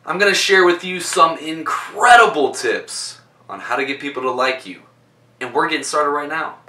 I'm going to share with you some incredible tips on how to get people to like you. And we're getting started right now.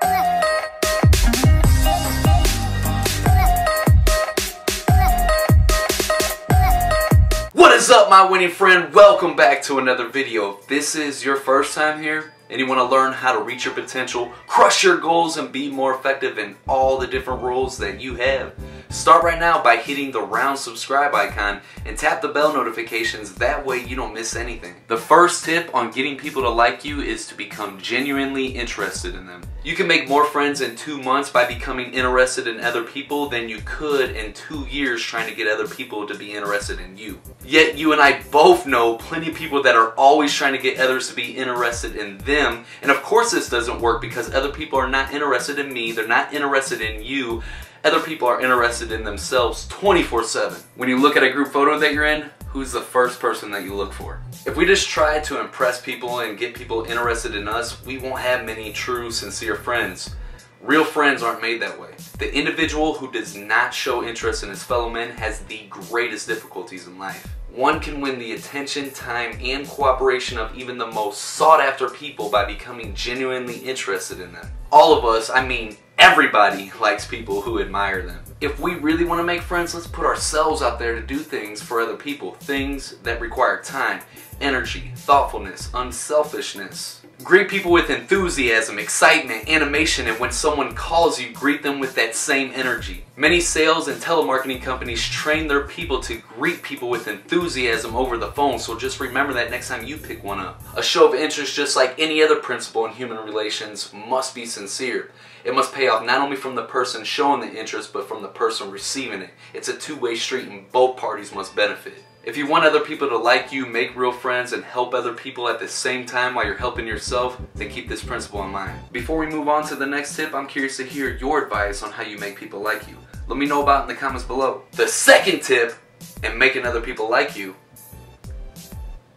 What is up, my winning friend? Welcome back to another video. If this is your first time here and you want to learn how to reach your potential, crush your goals, and be more effective in all the different roles that you have, start right now by hitting the round subscribe icon and tap the bell notifications. That way you don't miss anything. The first tip on getting people to like you is to become genuinely interested in them. You can make more friends in 2 months by becoming interested in other people than you could in 2 years trying to get other people to be interested in you. Yet you and I both know plenty of people that are always trying to get others to be interested in them. And of course this doesn't work because other people are not interested in me, they're not interested in you. Other people are interested in themselves 24/7. When you look at a group photo that you're in, who's the first person that you look for? If we just try to impress people and get people interested in us, we won't have many true, sincere friends. Real friends aren't made that way. The individual who does not show interest in his fellow men has the greatest difficulties in life. One can win the attention, time, and cooperation of even the most sought after people by becoming genuinely interested in them. All of us, I mean everybody, likes people who admire them. If we really want to make friends, let's put ourselves out there to do things for other people. Things that require time, energy, thoughtfulness, unselfishness. Greet people with enthusiasm, excitement, animation, and when someone calls you, greet them with that same energy. Many sales and telemarketing companies train their people to greet people with enthusiasm over the phone, so just remember that next time you pick one up. A show of interest, just like any other principle in human relations, must be sincere. It must pay off not only from the person showing the interest, but from the person receiving it. It's a two-way street and both parties must benefit. If you want other people to like you, make real friends, and help other people at the same time while you're helping yourself, then keep this principle in mind. Before we move on to the next tip, I'm curious to hear your advice on how you make people like you. Let me know about it in the comments below. The second tip in making other people like you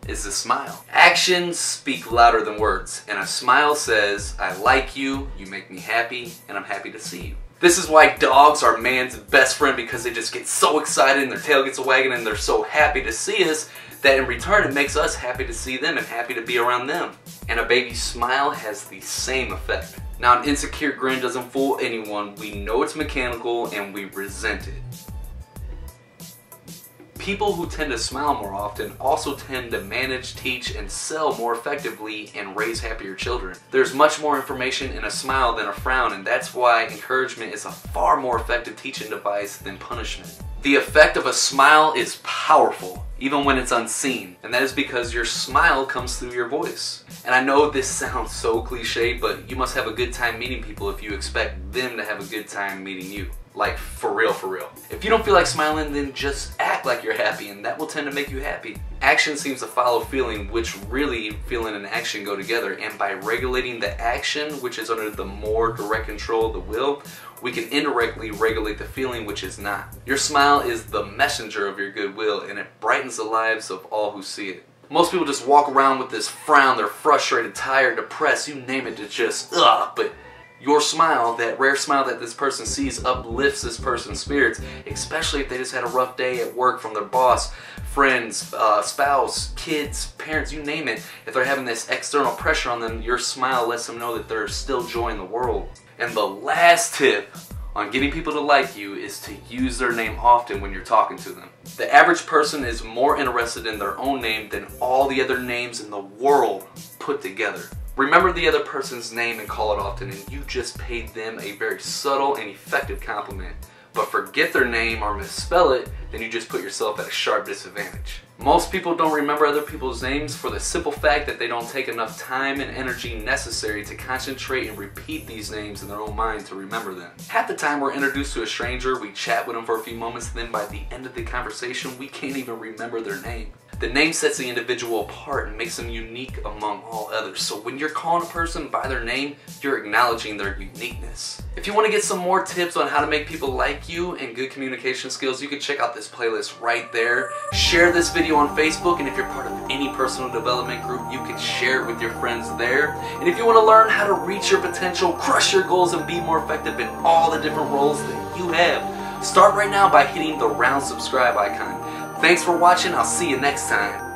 is the smile. Actions speak louder than words, and a smile says, I like you, you make me happy, and I'm happy to see you. This is why dogs are man's best friend, because they just get so excited and their tail gets a wagging and they're so happy to see us that in return it makes us happy to see them and happy to be around them. And a baby's smile has the same effect. Now, an insecure grin doesn't fool anyone. We know it's mechanical and we resent it. People who tend to smile more often also tend to manage, teach, and sell more effectively and raise happier children. There's much more information in a smile than a frown, and that's why encouragement is a far more effective teaching device than punishment. The effect of a smile is powerful, even when it's unseen, and that is because your smile comes through your voice. And I know this sounds so cliche, but you must have a good time meeting people if you expect them to have a good time meeting you. Like, for real, for real. If you don't feel like smiling, then just act like you're happy, and that will tend to make you happy. Action seems to follow feeling, which really feeling and action go together, and by regulating the action, which is under the more direct control of the will, we can indirectly regulate the feeling, which is not. Your smile is the messenger of your goodwill, and it brightens the lives of all who see it. Most people just walk around with this frown. They're frustrated, tired, depressed, you name it, it's just ugh. But your smile, that rare smile that this person sees, uplifts this person's spirits, especially if they just had a rough day at work from their boss, friends, spouse, kids, parents, you name it. If they're having this external pressure on them, your smile lets them know that there's still joy in the world. And the last tip on getting people to like you is to use their name often when you're talking to them. The average person is more interested in their own name than all the other names in the world put together. Remember the other person's name and call it often, and you just paid them a very subtle and effective compliment. But forget their name or misspell it, then you just put yourself at a sharp disadvantage. Most people don't remember other people's names for the simple fact that they don't take enough time and energy necessary to concentrate and repeat these names in their own mind to remember them. Half the time we're introduced to a stranger, we chat with them for a few moments, then by the end of the conversation we can't even remember their name. The name sets the individual apart and makes them unique among all others. So when you're calling a person by their name, you're acknowledging their uniqueness. If you want to get some more tips on how to make people like you and good communication skills, you can check out this playlist right there. Share this video on Facebook, and if you're part of any personal development group, you can share it with your friends there. And if you want to learn how to reach your potential, crush your goals, and be more effective in all the different roles that you have, start right now by hitting the round subscribe icon. Thanks for watching. I'll see you next time.